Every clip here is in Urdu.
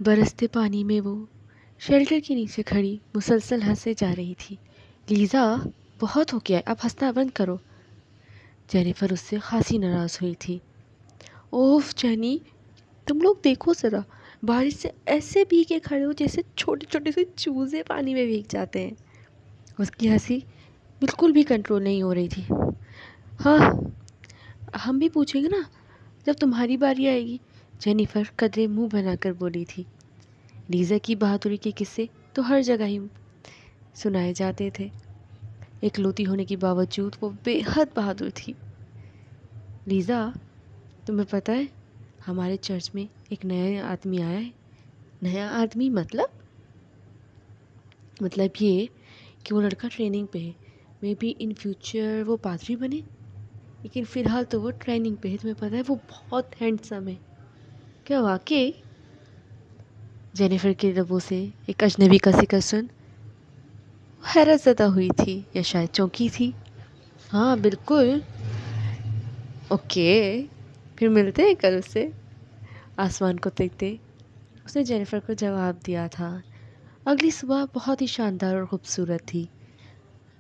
برستے پانی میں وہ شیلٹر کے نیچے کھڑی مسلسل ہنسے جا رہی تھی۔ لیزا، بہت ہو گیا ہے، اب ہنسنا بند کرو۔ جینیفر اس سے خاصی ناراض ہوئی تھی۔ اوف جینی، تم لوگ دیکھو ذرا، بارش سے ایسے بھیگ کے کھڑے ہو جیسے چھوٹے چھوٹے سے چوزے پانی میں بھیگ جاتے ہیں۔ اس کی ہنسی بالکل بھی کنٹرول نہیں ہو رہی تھی۔ ہاں، ہم بھی پوچھیں گے نا جب تمہاری باری آئے گی، جینیفر قدرے منہ بنا کر بولی تھی۔ لیزا کی بہادری کے قصے تو ہر جگہ ہی سنائے جاتے تھے۔ اکلوتی ہونے کے باوجود وہ بے حد بہادر تھی۔ لیزا، تمہیں پتہ ہے ہمارے چرچ میں ایک نیا آدمی آیا ہے۔ نیا آدمی مطلب یہ کہ وہ لڑکا ٹریننگ پہ ہے۔ مے بی ان فیوچر وہ پادری بنے، لیکن فی الحال تو وہ ٹریننگ پہ ہے۔ تمہیں پتہ ہے وہ بہت ہینڈسم ہے۔ کیا واقعی؟ جینیفر کے لبوں سے ایک اجنبی کا ذکر سن حیرت زدہ ہوئی تھی، یا شاید چونکی تھی۔ ہاں بالکل۔ اوکے، پھر ملتے ہیں کل اس سے۔ آسمان کو دیکھتے اس نے جینیفر کو جواب دیا تھا۔ اگلی صبح بہت ہی شاندار اور خوبصورت تھی۔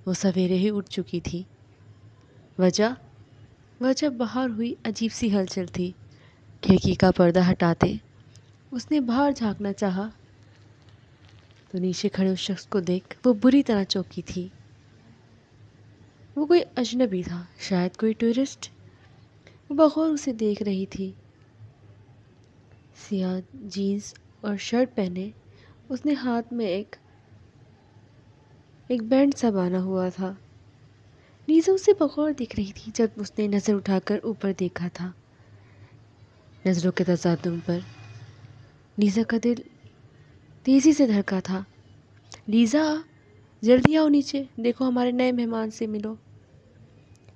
وہ سویرے ہی اٹھ چکی تھی۔ وجہ باہر ہوئی عجیب سی ہلچل تھی۔ کھڑکی کا پردہ ہٹاتے اس نے باہر جھانکنا چاہا تو نیچے کھڑے اس شخص کو دیکھ وہ بری طرح چونکی تھی۔ وہ کوئی اجنبی تھا، شاید کوئی ٹورسٹ۔ وہ بغور اسے دیکھ رہی تھی۔ سیاہ جینز اور شرٹ پہنے اس نے ہاتھ میں ایک بینڈ سا باندھا ہوا تھا۔ لیزا اسے بغور دیکھ رہی تھی جب اس نے نظر اٹھا کر اوپر دیکھا تھا۔ نظروں کے تصادم پر لیزا کا دل تیزی سے دھڑکا تھا۔ لیزا، جلدی آؤ نیچے، دیکھو ہمارے نئے مہمان سے ملو۔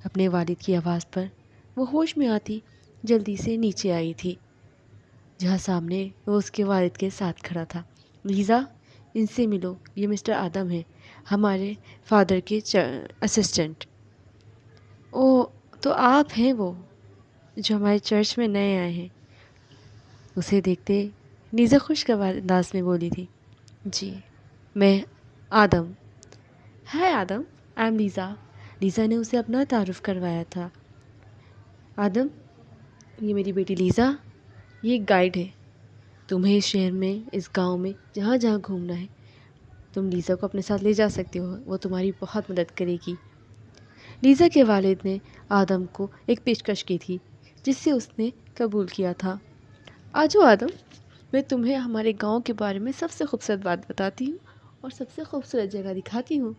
اپنے والد کی آواز پر وہ ہوش میں آتی جلدی سے نیچے آئی تھی، جہاں سامنے وہ اس کے والد کے ساتھ کھڑا تھا۔ لیزا، ان سے ملو، یہ مسٹر آدم ہیں، ہمارے فادر کے اسسٹنٹ۔ او، تو آپ ہیں وہ جو ہمارے چرچ میں نئے آئے ہیں؟ اسے دیکھتے لیزا خوشگوار انداز میں بولی تھی۔ جی، میں آدم۔ ہائے آدم، آئی ایم لیزا۔ لیزا نے اسے اپنا تعارف کروایا تھا۔ آدم، یہ میری بیٹی لیزا، یہ ایک گائیڈ ہے۔ تمہیں اس شہر میں، اس گاؤں میں جہاں جہاں گھومنا ہے تم لیزا کو اپنے ساتھ لے جا سکتے ہو، وہ تمہاری بہت مدد کرے گی۔ لیزا کے والد نے آدم کو ایک پیشکش کی تھی جس سے اس نے قبول کیا تھا۔ آجو آدم، میں تمہیں ہمارے گاؤں کے بارے میں سب سے خوبصورت بات بتاتی ہوں اور سب سے خوبصورت جگہ دکھاتی ہوں۔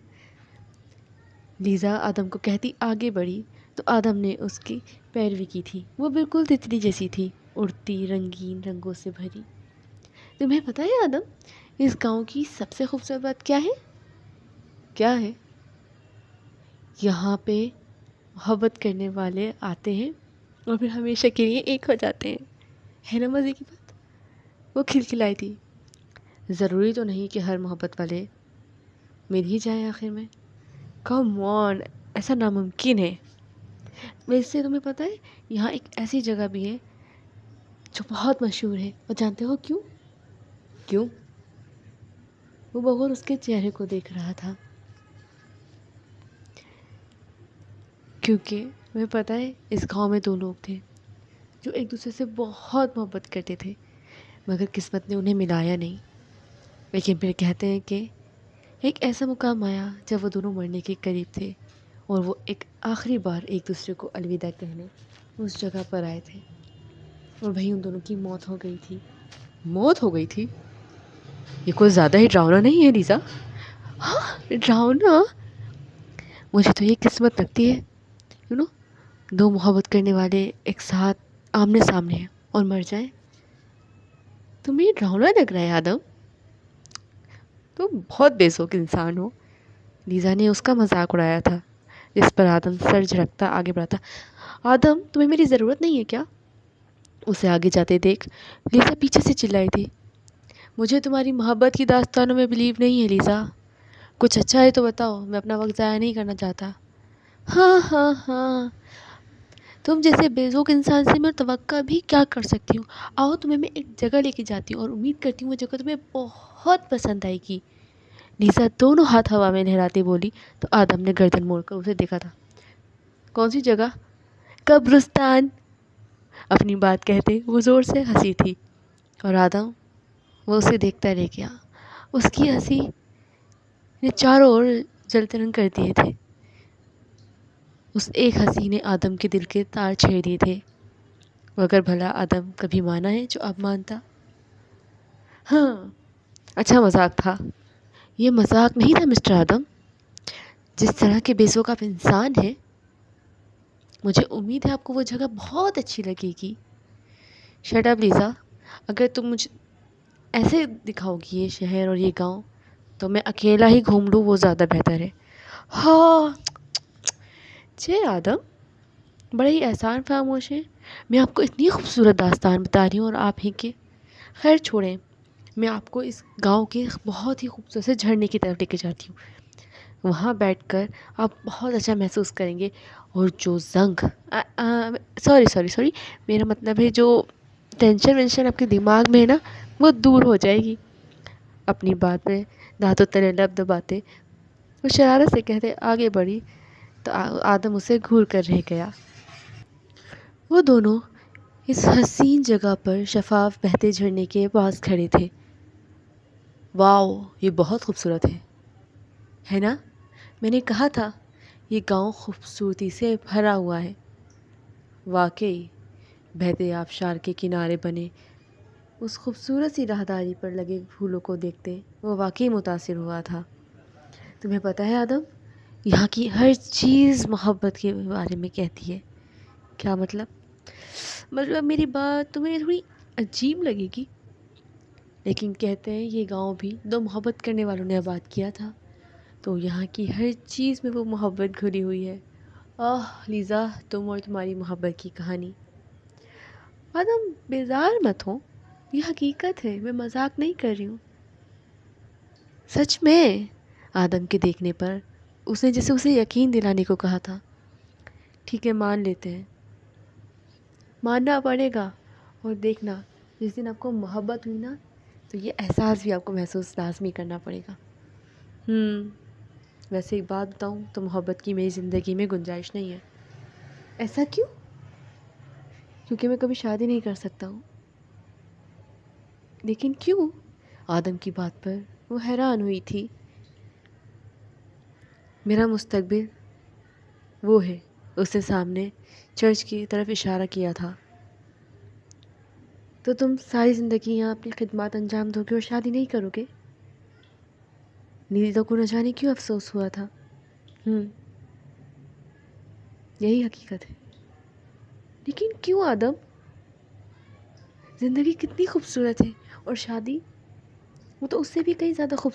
لیزا آدم کو کہتی آگے بڑھی تو آدم نے اس کی پیروی کی تھی۔ وہ بالکل تتلی جیسی تھی، اڑتی رنگین رنگوں سے بھری۔ تمہیں پتہ ہے آدم، اس گاؤں کی سب سے خوبصورت بات کیا ہے؟ کیا ہے؟ یہاں پہ محبت کرنے والے آتے ہیں اور پھر ہمیشہ کے لیے ایک ہو جاتے ہیں۔ ہے نا مزے کی بات؟ وہ کھلکھلائی تھی۔ ضروری تو نہیں کہ ہر محبت والے مل ہی جائیں آخر میں۔ کم آن، ایسا ناممکن ہے۔ ویسے تمہیں پتہ ہے یہاں ایک ایسی جگہ بھی ہے جو بہت مشہور ہے، اور جانتے ہو کیوں؟ کیوں؟ وہ بغور اس کے چہرے کو دیکھ رہا تھا۔ کیونکہ تمہیں پتہ ہے اس گاؤں میں 2 لوگ تھے جو ایک دوسرے سے بہت محبت کرتے تھے، مگر قسمت نے انہیں ملایا نہیں۔ لیکن پھر کہتے ہیں کہ ایک ایسا مقام آیا جب وہ دونوں مرنے کے قریب تھے، اور وہ ایک آخری بار ایک دوسرے کو الوداع کہنے اس جگہ پر آئے تھے، اور وہیں ان دونوں کی موت ہو گئی تھی۔ موت ہو گئی تھی؟ یہ کوئی زیادہ ہی ڈراؤنا نہیں ہے لیزا؟ ہاں، ڈراؤنا؟ مجھے تو یہ قسمت لگتی ہے، 2 محبت کرنے والے ایک ساتھ آمنے سامنے ہیں اور مر جائیں۔ تمہیں یہ ڈراؤنا لگ رہا ہے آدم؟ تم بہت بے ذوق انسان ہو۔ لیزا نے اس کا مذاق اڑایا تھا، جس پر آدم سر جھٹکتا آگے بڑھا تھا۔ آدم، تمہیں میری ضرورت نہیں ہے کیا؟ اسے آگے جاتے دیکھ لیزا پیچھے سے چلائی تھی۔ مجھے تمہاری محبت کی داستانوں میں بلیو نہیں ہے لیزا، کچھ اچھا ہے تو بتاؤ، میں اپنا وقت ضائع نہیں کرنا چاہتا۔ ہاں ہاں ہاں، تم جیسے بے ذوق انسان سے میں توقع بھی کیا کر سکتی ہوں؟ آؤ تمہیں میں ایک جگہ لے کے جاتی ہوں اور امید کرتی ہوں وہ جگہ تمہیں بہت پسند آئے گی۔ نیزا دونوں ہاتھ ہوا میں لہراتے بولی تو آدم نے گردن موڑ کر اسے دیکھا تھا۔ کون سی جگہ؟ قبرستان۔ اپنی بات کہتے وہ زور سے ہنسی تھی اور آدم وہ اسے دیکھتا رہ گیا۔ اس کی ہنسی نے چاروں اور جلتے رنگ کر دیے تھے۔ اس ایک ہنسی نے آدم کے دل کے تار چھیڑ دیے تھے۔ اگر بھلا آدم کبھی مانا ہے جو اب مانتا۔ ہاں، اچھا مذاق تھا۔ یہ مذاق نہیں تھا مسٹر آدم۔ جس طرح کے بے ذوق آپ انسان ہیں، مجھے امید ہے آپ کو وہ جگہ بہت اچھی لگے گی۔ شٹ اپ لیزا، اگر تم مجھے ایسے دکھاؤ گی یہ شہر اور یہ گاؤں تو میں اکیلا ہی گھوم لوں، وہ زیادہ بہتر ہے۔ ہاں آدم بڑے ہی احسان فراموش ہیں۔ میں آپ کو اتنی خوبصورت داستان بتا رہی ہوں اور آپ ہی کے خیر چھوڑیں، میں آپ کو اس گاؤں کے بہت ہی خوبصورت سے جھرنے کی طرف لے کے جاتی ہوں۔ وہاں بیٹھ کر آپ بہت اچھا محسوس کریں گے اور جو زنگ سوری میرا مطلب ہے جو ٹینشن وینشن آپ کے دماغ میں ہے نا، وہ دور ہو جائے گی۔ اپنی بات میں دانتوں تلے لب دباتے وہ شرارت سے کہتے آگے بڑھی تو آدم اسے گھور کر رہ گیا۔ وہ دونوں اس حسین جگہ پر شفاف بہتے جھرنے کے پاس کھڑے تھے۔ واو، یہ بہت خوبصورت ہے نا؟ میں نے کہا تھا یہ گاؤں خوبصورتی سے بھرا ہوا ہے۔ واقعی بہتے آبشار کے کنارے بنے اس خوبصورت سی راہداری پر لگے پھولوں کو دیکھتے وہ واقعی متاثر ہوا تھا۔ تمہیں پتہ ہے آدم، یہاں کی ہر چیز محبت کے بارے میں کہتی ہے۔ کیا مطلب میری بات تمہیں تھوڑی عجیب لگے گی، لیکن کہتے ہیں یہ گاؤں بھی دو محبت کرنے والوں نے آباد کیا تھا، تو یہاں کی ہر چیز میں وہ محبت گھری ہوئی ہے۔ لیزا، تم اور تمہاری محبت کی کہانی۔ آدم بیزار مت ہو، یہ حقیقت ہے، میں مذاق نہیں کر رہی ہوں۔ سچ میں؟ آدم کے دیکھنے پر اس نے جیسے اسے یقین دلانے کو کہا تھا۔ ٹھیک ہے، مان لیتے ہیں، ماننا پڑے گا، اور دیکھنا جس دن آپ کو محبت ہوئی نا تو یہ احساس بھی آپ کو محسوس لازمی کرنا پڑے گا۔ ویسے ایک بات بتاؤں تو محبت کی میری زندگی میں گنجائش نہیں ہے۔ ایسا کیوں؟ کیونکہ میں کبھی شادی نہیں کر سکتا ہوں۔ لیکن کیوں؟ آدم کی بات پر وہ حیران ہوئی تھی۔ میرا مستقبل وہ ہے، اس نے سامنے چرچ کی طرف اشارہ کیا تھا۔ تو تم ساری زندگی یہاں اپنی خدمات انجام دو گے اور شادی نہیں کرو گے؟ نیزا کو نہ جانے کیوں افسوس ہوا تھا۔ یہی حقیقت ہے۔ لیکن کیوں آدم؟ زندگی کتنی خوبصورت ہے اور شادی وہ تو اس سے بھی کہیں زیادہ خوبصورت